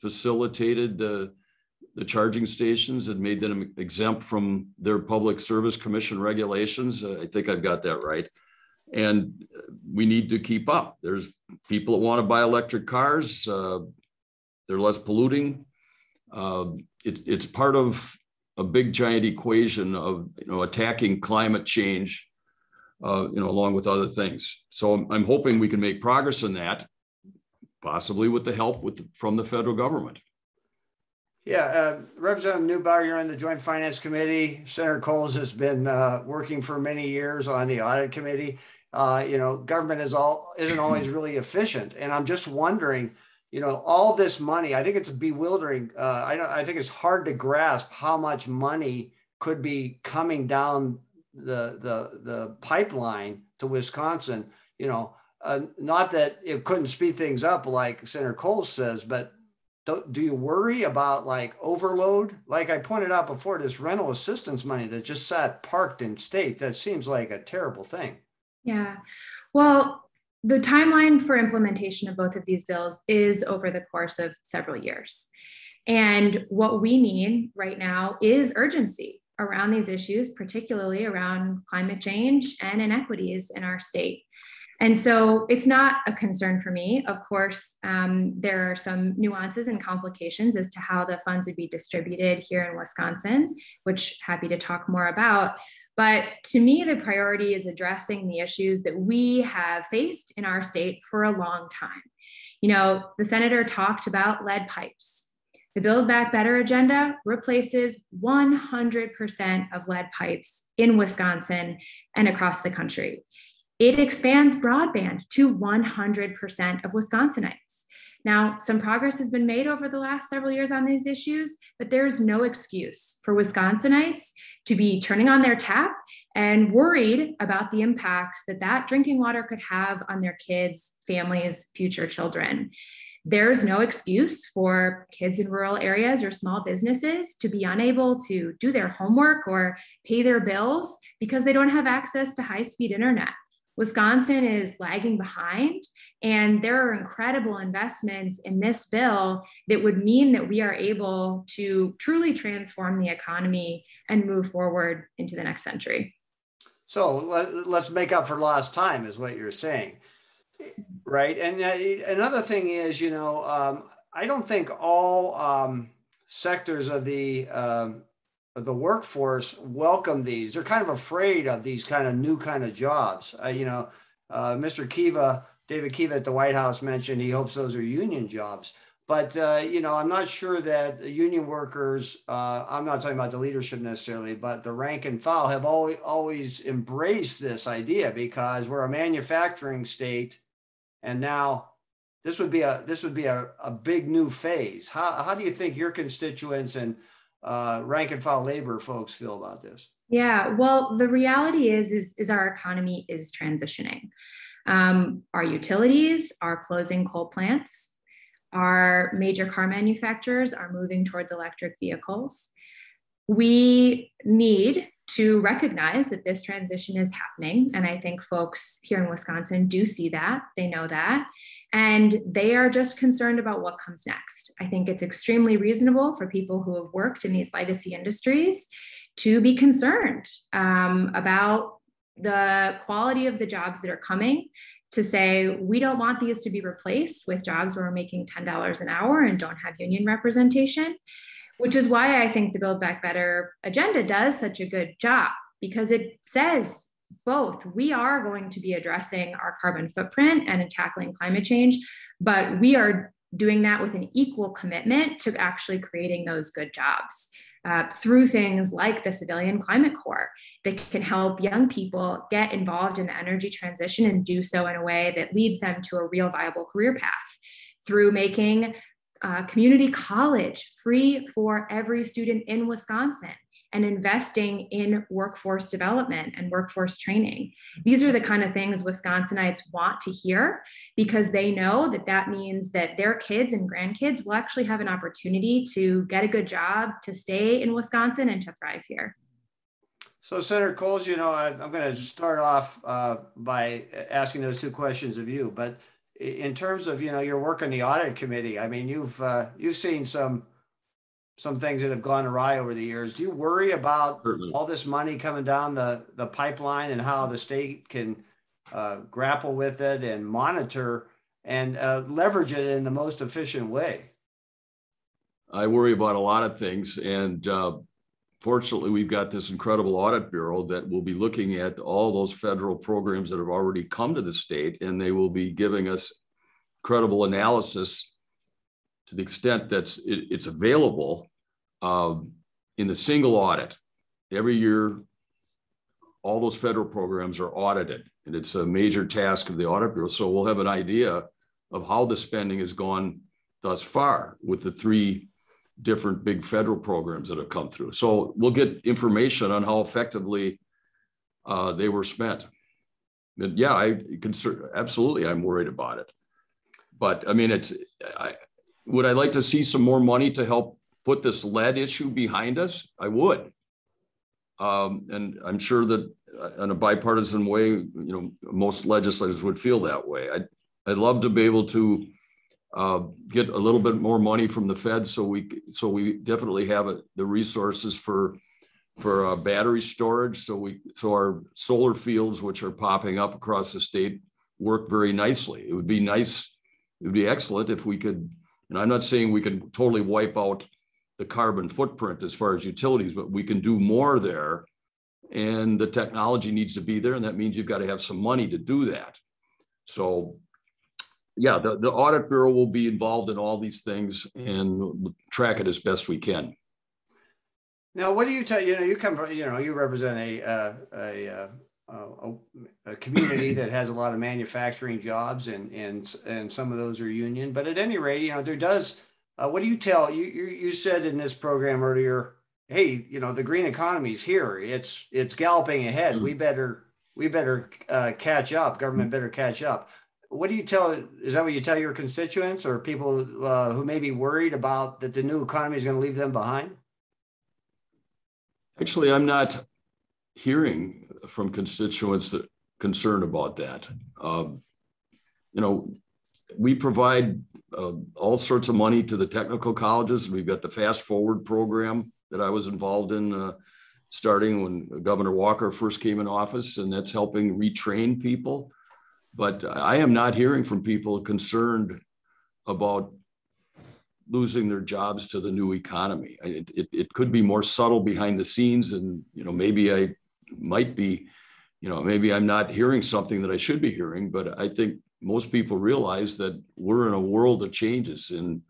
facilitated the charging stations and made them exempt from their Public Service Commission regulations. I think I've got that right. And we need to keep up. There's people that want to buy electric cars. They're less polluting. It's part of a big giant equation of attacking climate change, along with other things. So I'm hoping we can make progress in that, possibly with the help from the federal government. Yeah, Representative Neubauer, you're on the Joint Finance Committee. Senator Cowles has been working for many years on the Audit Committee. Government isn't always really efficient, and I'm just wondering, all this money. I think it's bewildering. I think it's hard to grasp how much money could be coming down the pipeline to Wisconsin. Not that it couldn't speed things up, like Senator Cowles says, but do you worry about like overload? Like I pointed out before, this rental assistance money that just sat parked in state, that seems like a terrible thing. Yeah. Well, the timeline for implementation of both of these bills is over the course of several years. And what we need right now is urgency around these issues, particularly around climate change and inequities in our state. And so it's not a concern for me. Of course, there are some nuances and complications as to how the funds would be distributed here in Wisconsin, which happy to talk more about. But to me, the priority is addressing the issues that we have faced in our state for a long time. You know, the senator talked about lead pipes. The Build Back Better agenda replaces 100% of lead pipes in Wisconsin and across the country. It expands broadband to 100% of Wisconsinites. Now, some progress has been made over the last several years on these issues, but there's no excuse for Wisconsinites to be turning on their tap and worried about the impacts that that drinking water could have on their kids, families, future children. There's no excuse for kids in rural areas or small businesses to be unable to do their homework or pay their bills because they don't have access to high-speed internet. Wisconsin is lagging behind, and there are incredible investments in this bill that would mean that we are able to truly transform the economy and move forward into the next century. So let's make up for lost time is what you're saying, right? And another thing is, you know, I don't think all sectors of the workforce welcome these. They're kind of afraid of these kind of new kind of jobs. Mr. Kieve, David Kieve at the White House mentioned he hopes those are union jobs. But, I'm not sure that union workers, I'm not talking about the leadership necessarily, but the rank and file have always embraced this idea because we're a manufacturing state. And now this would be a big new phase. How do you think your constituents and rank and file labor folks feel about this? Yeah, well, the reality is our economy is transitioning. Our utilities are closing coal plants. Our major car manufacturers are moving towards electric vehicles. We need to recognize that this transition is happening. And I think folks here in Wisconsin do see that, they know that, and they are just concerned about what comes next. I think it's extremely reasonable for people who have worked in these legacy industries to be concerned about the quality of the jobs that are coming, to say, we don't want these to be replaced with jobs where we're making $10 an hour and don't have union representation. Which is why I think the Build Back Better agenda does such a good job, because it says both, we are going to be addressing our carbon footprint and tackling climate change, but we are doing that with an equal commitment to actually creating those good jobs through things like the Civilian Climate Corps that can help young people get involved in the energy transition and do so in a way that leads them to a real viable career path, through making community college free for every student in Wisconsin and investing in workforce development and workforce training. These are the kind of things Wisconsinites want to hear, because they know that that means that their kids and grandkids will actually have an opportunity to get a good job, to stay in Wisconsin and to thrive here. So Senator Cowles, I'm going to start off by asking those two questions of you, but in terms of, your work on the audit committee, I mean, you've seen some things that have gone awry over the years. Do you worry about all this money coming down the pipeline and how the state can grapple with it and monitor and leverage it in the most efficient way? I worry about a lot of things. And fortunately, we've got this incredible audit bureau that will be looking at all those federal programs that have already come to the state, and they will be giving us credible analysis to the extent that it's available in the single audit. Every year, all those federal programs are audited, and it's a major task of the audit bureau. So we'll have an idea of how the spending has gone thus far with the three different big federal programs that have come through. So we'll get information on how effectively they were spent. And yeah, absolutely, I'm worried about it. But I mean, would I like to see some more money to help put this lead issue behind us? I would. And I'm sure that in a bipartisan way, most legislators would feel that way. I'd love to be able to get a little bit more money from the Fed, so we definitely have the resources for battery storage, so our solar fields, which are popping up across the state, work very nicely. It would be nice, it would be excellent if we could, and I'm not saying we can totally wipe out the carbon footprint as far as utilities, but we can do more there, and the technology needs to be there, and that means you've got to have some money to do that. So yeah, the Audit Bureau will be involved in all these things and track it as best we can. Now, what do you tell, you come from, you represent a community that has a lot of manufacturing jobs, and some of those are union, but at any rate, there does, what do you tell, you said in this program earlier, hey, the green economy is here. It's galloping ahead. Mm-hmm. We better catch up. Government better catch up. What do you tell? Is that what you tell your constituents or people who may be worried about that the new economy is going to leave them behind? Actually, I'm not hearing from constituents that concerned about that. We provide all sorts of money to the technical colleges. We've got the Fast Forward program that I was involved in starting when Governor Walker first came in office, and that's helping retrain people. But I am not hearing from people concerned about losing their jobs to the new economy. It could be more subtle behind the scenes, and maybe I might be, maybe I'm not hearing something that I should be hearing, but I think most people realize that we're in a world of changes in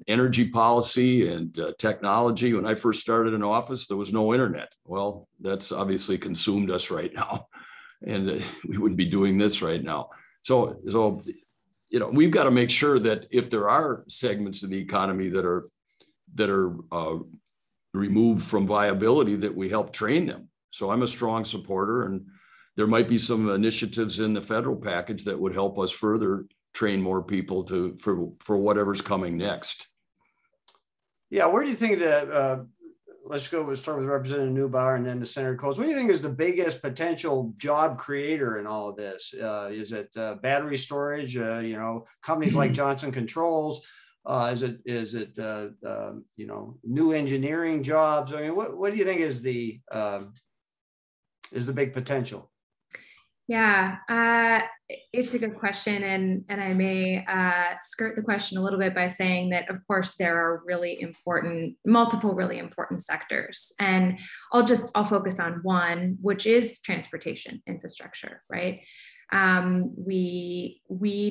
energy policy and technology. When I first started in office, there was no internet. Well, that's obviously consumed us right now, and we wouldn't be doing this right now. So we've got to make sure that if there are segments of the economy that are removed from viability, that we help train them. So I'm a strong supporter, and there might be some initiatives in the federal package that would help us further train more people for whatever's coming next. Yeah, where do you think that? We'll start with Representative Neubauer and then the Senator Cowles. What do you think is the biggest potential job creator in all of this? Is it battery storage? Companies like Johnson Controls? Is it new engineering jobs? I mean, what do you think is the big potential? Yeah, it's a good question, and I may skirt the question a little bit by saying that, of course, there are multiple really important sectors, and I'll focus on one, which is transportation infrastructure. Right? We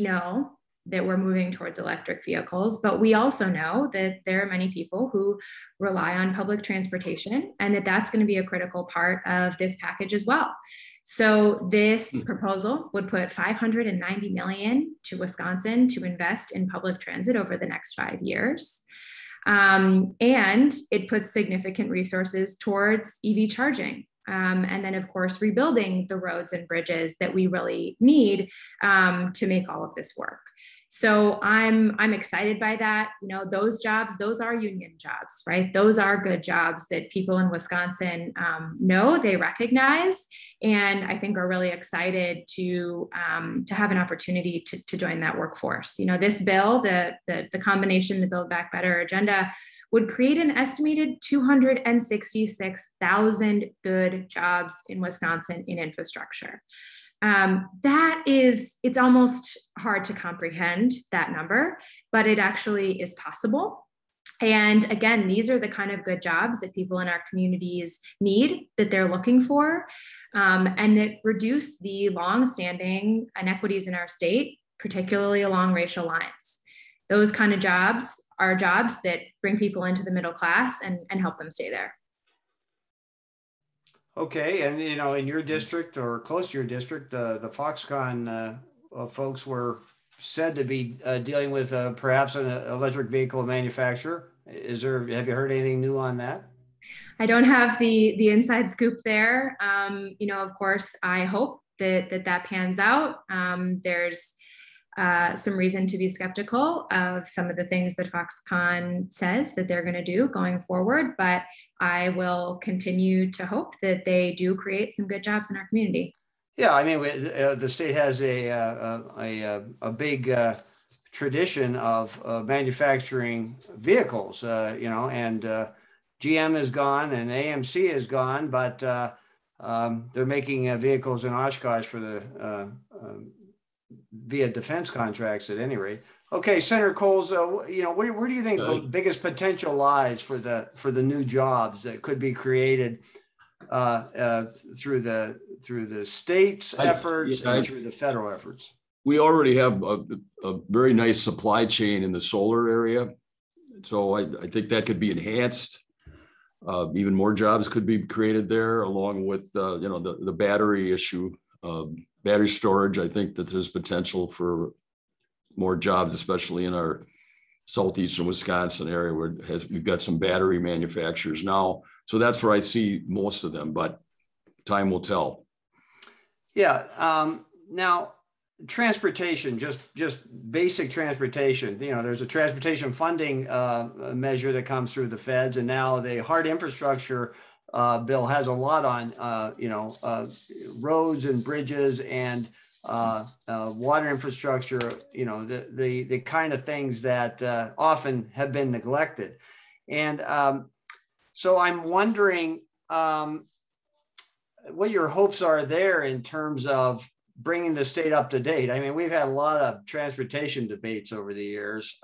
know that we're moving towards electric vehicles, but we also know that there are many people who rely on public transportation, and that's going to be a critical part of this package as well. So this proposal would put $590 million to Wisconsin to invest in public transit over the next 5 years. And it puts significant resources towards EV charging. And then, of course, rebuilding the roads and bridges that we really need to make all of this work. So I'm excited by that. Those jobs, those are union jobs, right? Those are good jobs that people in Wisconsin know, they recognize, and I think are really excited to have an opportunity to join that workforce. This bill, the combination, the Build Back Better agenda, would create an estimated 266,000 good jobs in Wisconsin in infrastructure. It's almost hard to comprehend that number, but it actually is possible. And again, these are the kind of good jobs that people in our communities need, that they're looking for, and that reduce the long-standing inequities in our state, particularly along racial lines. Those kind of jobs are jobs that bring people into the middle class and help them stay there. Okay, and in your district or close to your district, the Foxconn folks were said to be dealing with perhaps an electric vehicle manufacturer. Have you heard anything new on that? I don't have the inside scoop there. Of course, I hope that pans out. There's some reason to be skeptical of some of the things that Foxconn says that they're going to do going forward, but I will continue to hope that they do create some good jobs in our community. Yeah, I mean, the state has a big tradition of manufacturing vehicles, and GM is gone and AMC is gone, but they're making vehicles in Oshkosh for the via defense contracts at any rate. Okay, Senator Cowles, where do you think the biggest potential lies for the new jobs that could be created through the state's efforts and through the federal efforts? We already have a very nice supply chain in the solar area, so I think that could be enhanced. Even more jobs could be created there, along with the battery issue, battery storage. I think that there's potential for more jobs, especially in our southeastern Wisconsin area, where we've got some battery manufacturers now. So that's where I see most of them, but time will tell. Yeah. Now, transportation, just basic transportation. There's a transportation funding measure that comes through the feds, and now the hard infrastructure bill has a lot on roads and bridges and water infrastructure. The kind of things that often have been neglected, and so I'm wondering what your hopes are there in terms of bringing the state up to date. I mean, we've had a lot of transportation debates over the years.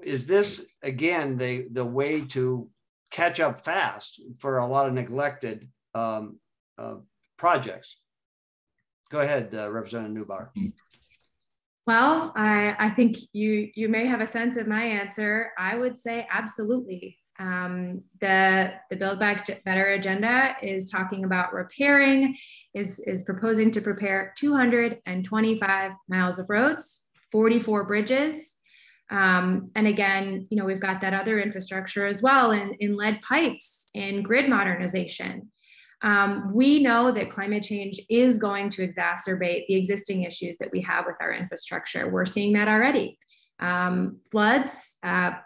Is this again the way to catch up fast for a lot of neglected projects? Go ahead, Representative Neubauer. Well, I think you may have a sense of my answer. I would say absolutely. The Build Back Better agenda is talking about repairing, is proposing to repair 225 miles of roads, 44 bridges. And again, we've got that other infrastructure as well in lead pipes and grid modernization. We know that climate change is going to exacerbate the existing issues that we have with our infrastructure. We're seeing that already. Floods,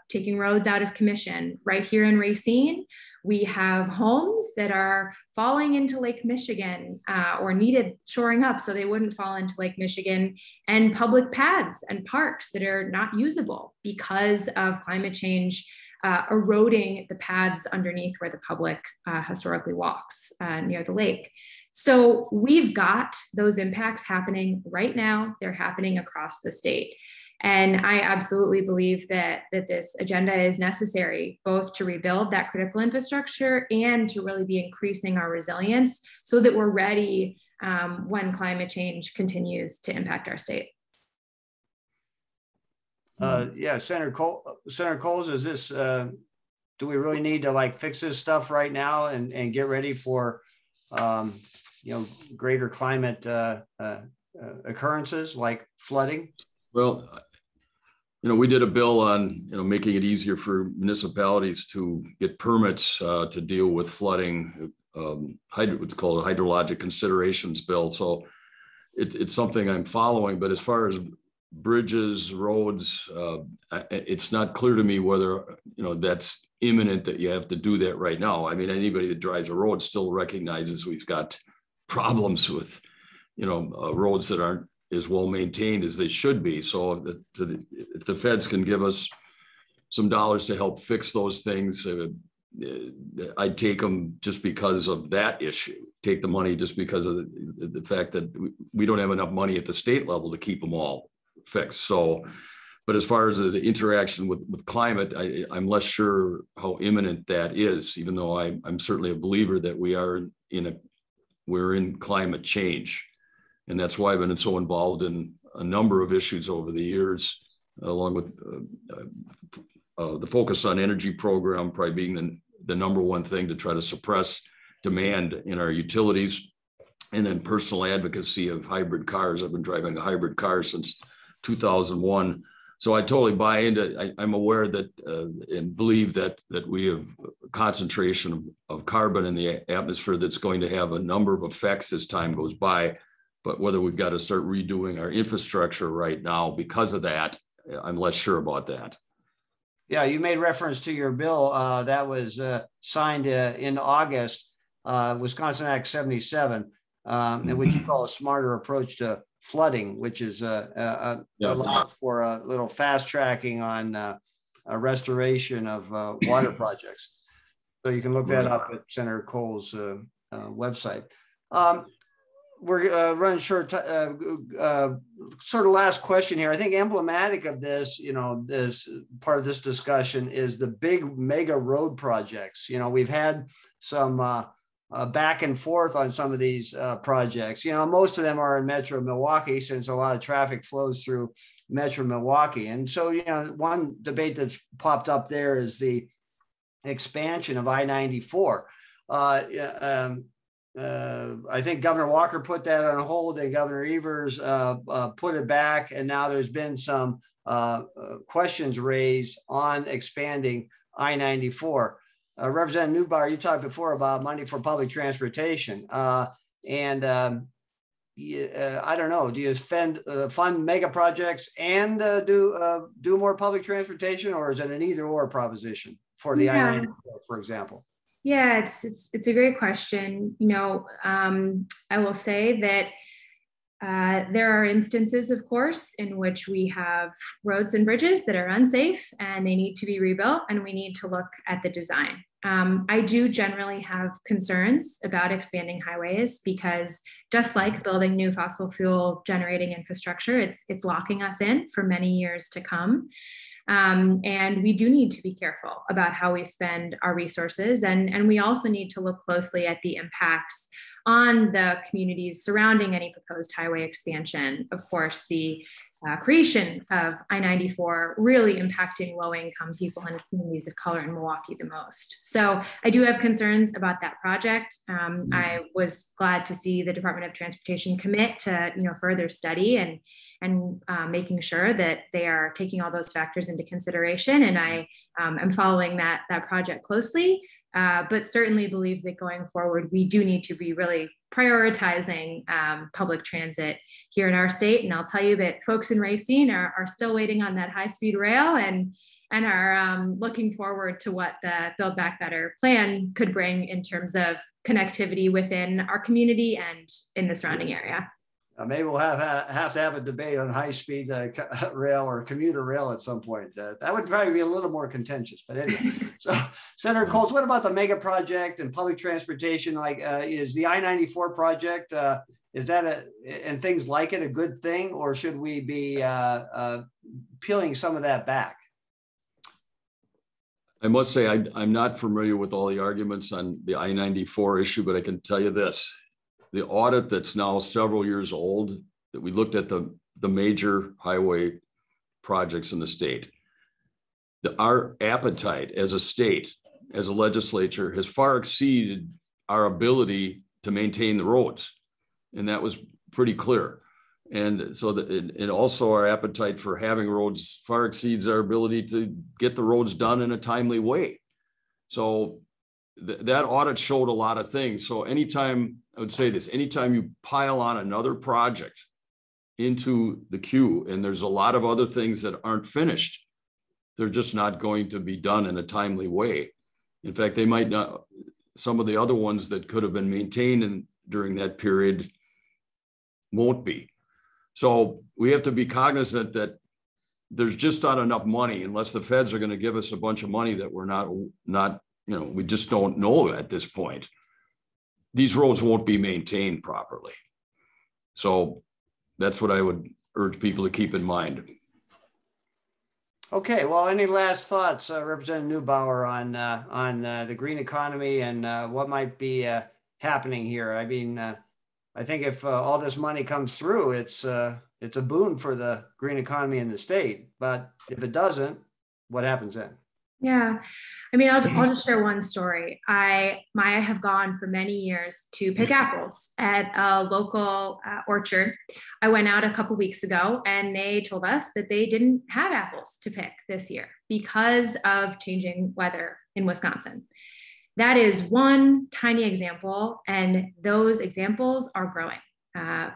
taking roads out of commission. Right here in Racine, we have homes that are falling into Lake Michigan or needed shoring up so they wouldn't fall into Lake Michigan, and public paths and parks that are not usable because of climate change eroding the paths underneath where the public historically walks near the lake. So we've got those impacts happening right now. They're happening across the state. And I absolutely believe that this agenda is necessary, both to rebuild that critical infrastructure and to really be increasing our resilience so that we're ready when climate change continues to impact our state. Yeah, Senator Cowles, is this, do we really need to fix this stuff right now and get ready for, greater climate occurrences like flooding? Well, we did a bill on, making it easier for municipalities to get permits to deal with flooding, what's called a hydrologic considerations bill. So it's something I'm following, but as far as bridges, roads, it's not clear to me whether, that's imminent that you have to do that right now. I mean, anybody that drives a road still recognizes we've got problems with, roads that aren't as well maintained as they should be. So if the feds can give us some dollars to help fix those things, I'd take them just because of that issue. Take the money just because of the fact that we don't have enough money at the state level to keep them all fixed. So, but as far as the interaction with climate, I'm less sure how imminent that is, even though I'm certainly a believer that we're in climate change. And that's why I've been so involved in a number of issues over the years, along with the focus on energy program probably being the number one thing to try to suppress demand in our utilities, and then personal advocacy of hybrid cars. I've been driving a hybrid car since 2001. So I totally buy into, I'm aware that and believe that we have a concentration of carbon in the atmosphere that's going to have a number of effects as time goes by. But whether we've got to start redoing our infrastructure right now because of that, I'm less sure about that. Yeah, you made reference to your bill that was signed in August, Wisconsin Act 77, in which you call a smarter approach to flooding, which is allowed for a little fast tracking on a restoration of water projects. So you can look that up at Senator Cowles' website. We're running short. Sort of last question here. I think emblematic of this, this part of this discussion is the big mega road projects. We've had some back and forth on some of these projects. Most of them are in Metro Milwaukee, since a lot of traffic flows through Metro Milwaukee. And so, one debate that's popped up there is the expansion of I-94. I think Governor Walker put that on hold, and Governor Ives put it back. And now there's been some questions raised on expanding I-94. Representative Neubauer, you talked before about money for public transportation. I don't know, do you fund mega projects and do more public transportation, or is it an either or proposition for the I-94, for example? Yeah, it's a great question. I will say that there are instances, of course, in which we have roads and bridges that are unsafe and they need to be rebuilt, and we need to look at the design. I do generally have concerns about expanding highways because, just like building new fossil fuel generating infrastructure, it's locking us in for many years to come. And we do need to be careful about how we spend our resources. And we also need to look closely at the impacts on the communities surrounding any proposed highway expansion. Of course, the creation of I-94 really impacting low-income people and communities of color in Milwaukee the most. So I do have concerns about that project. I was glad to see the Department of Transportation commit to further study and making sure that they are taking all those factors into consideration. And I am following that project closely, but certainly believe that going forward, we do need to be really prioritizing public transit here in our state. And I'll tell you that folks in Racine are still waiting on that high-speed rail and are looking forward to what the Build Back Better plan could bring in terms of connectivity within our community and in the surrounding area. Maybe we'll have to have a debate on high-speed rail or commuter rail at some point. That would probably be a little more contentious, but anyway. So, Senator Cowles, what about the mega project and public transportation? Like, is the I-94 project, is that and things like it a good thing, or should we be peeling some of that back? I must say, I'm not familiar with all the arguments on the I-94 issue, but I can tell you this. The audit that's now several years old, that we looked at the major highway projects in the state, our appetite as a state, as a legislature, has far exceeded our ability to maintain the roads. And that was pretty clear. And so and also our appetite for having roads far exceeds our ability to get the roads done in a timely way. So that audit showed a lot of things. So anytime, I would say this, anytime you pile on another project into the queue, and there's a lot of other things that aren't finished, they're just not going to be done in a timely way. In fact, they might not, some of the other ones that could have been maintained during that period won't be. So we have to be cognizant that there's just not enough money, unless the feds are going to give us a bunch of money that we're not we just don't know at this point. These roads won't be maintained properly. So that's what I would urge people to keep in mind. Okay, well, any last thoughts, Representative Neubauer, on the green economy and what might be happening here? I mean, I think if all this money comes through, it's a boon for the green economy in the state. But if it doesn't, what happens then? Yeah, I mean, I'll just share one story. I have gone for many years to pick apples at a local orchard. I went out a couple weeks ago and they told us that they didn't have apples to pick this year because of changing weather in Wisconsin. That is one tiny example, and those examples are growing.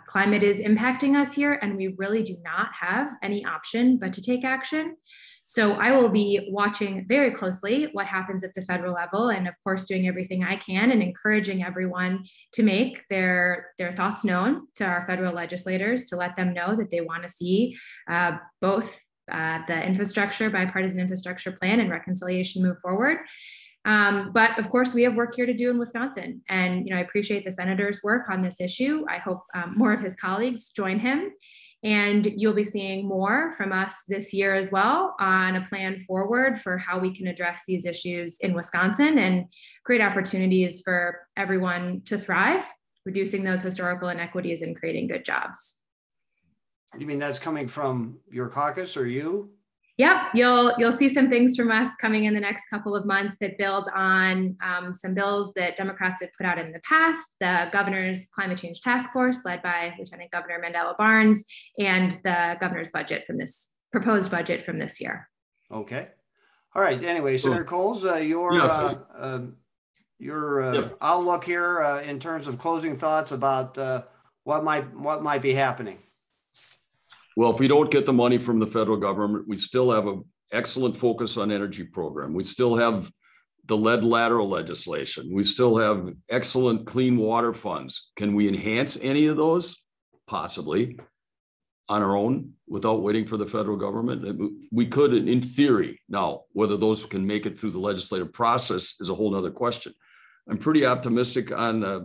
Climate is impacting us here, and we really do not have any option but to take action. So I will be watching very closely what happens at the federal level, and of course doing everything I can and encouraging everyone to make their thoughts known to our federal legislators, to let them know that they want to see both the bipartisan infrastructure plan and reconciliation move forward. But of course, we have work here to do in Wisconsin. And I appreciate the senator's work on this issue. I hope more of his colleagues join him. And you'll be seeing more from us this year as well on a plan forward for how we can address these issues in Wisconsin and create opportunities for everyone to thrive, reducing those historical inequities and creating good jobs. You mean that's coming from your caucus or you? Yep, you'll see some things from us coming in the next couple of months that build on some bills that Democrats have put out in the past, the governor's climate change task force led by Lieutenant Governor Mandela Barnes, and the governor's budget from this proposed budget from this year. Okay. All right. Anyway, Senator Cowles, your outlook here in terms of closing thoughts about what might be happening. Well, if we don't get the money from the federal government, we still have an excellent focus on energy program. We still have the lead lateral legislation. We still have excellent clean water funds. Can we enhance any of those? Possibly on our own without waiting for the federal government. We could in theory. Now, whether those can make it through the legislative process is a whole nother question. I'm pretty optimistic on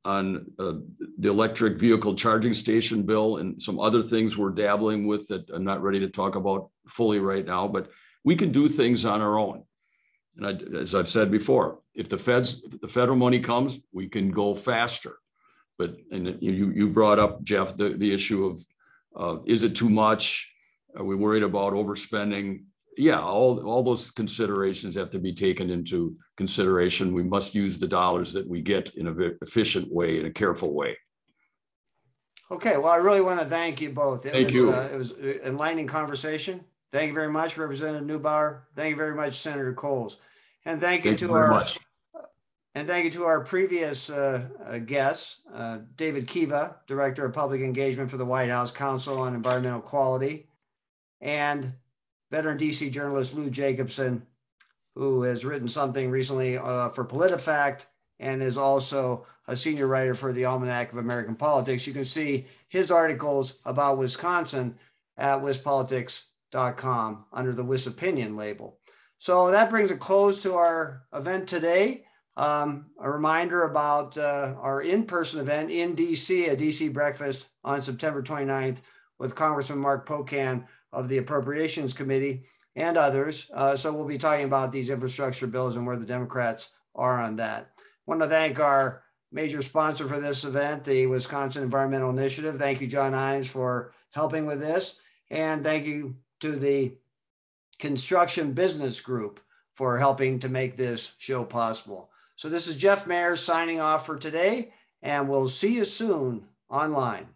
the electric vehicle charging station bill and some other things we're dabbling with that I'm not ready to talk about fully right now, but we can do things on our own. And as I've said before, if the federal money comes, we can go faster. But you brought up, Jeff, the issue of is it too much? Are we worried about overspending? Yeah, all those considerations have to be taken into consideration. We must use the dollars that we get in a very efficient way, in a careful way. Okay, well, I really want to thank you both. Thank you. It was an enlightening conversation. Thank you very much, Representative Neubauer. Thank you very much, Senator Cowles. And thank you to our previous guests, David Kieve, Director of Public Engagement for the White House Council on Environmental Quality, and veteran DC journalist Lou Jacobson, who has written something recently for PolitiFact and is also a senior writer for the Almanac of American Politics. You can see his articles about Wisconsin at wispolitics.com under the WisOpinion label. So that brings a close to our event today. A reminder about our in-person event in DC, a DC breakfast on September 29th with Congressman Mark Pocan of the Appropriations Committee and others. So we'll be talking about these infrastructure bills and where the Democrats are on that. I want to thank our major sponsor for this event, the Wisconsin Environmental Initiative. Thank you, John Ives, for helping with this. And thank you to the Construction Business Group for helping to make this show possible. So this is Jeff Mayer signing off for today, and we'll see you soon online.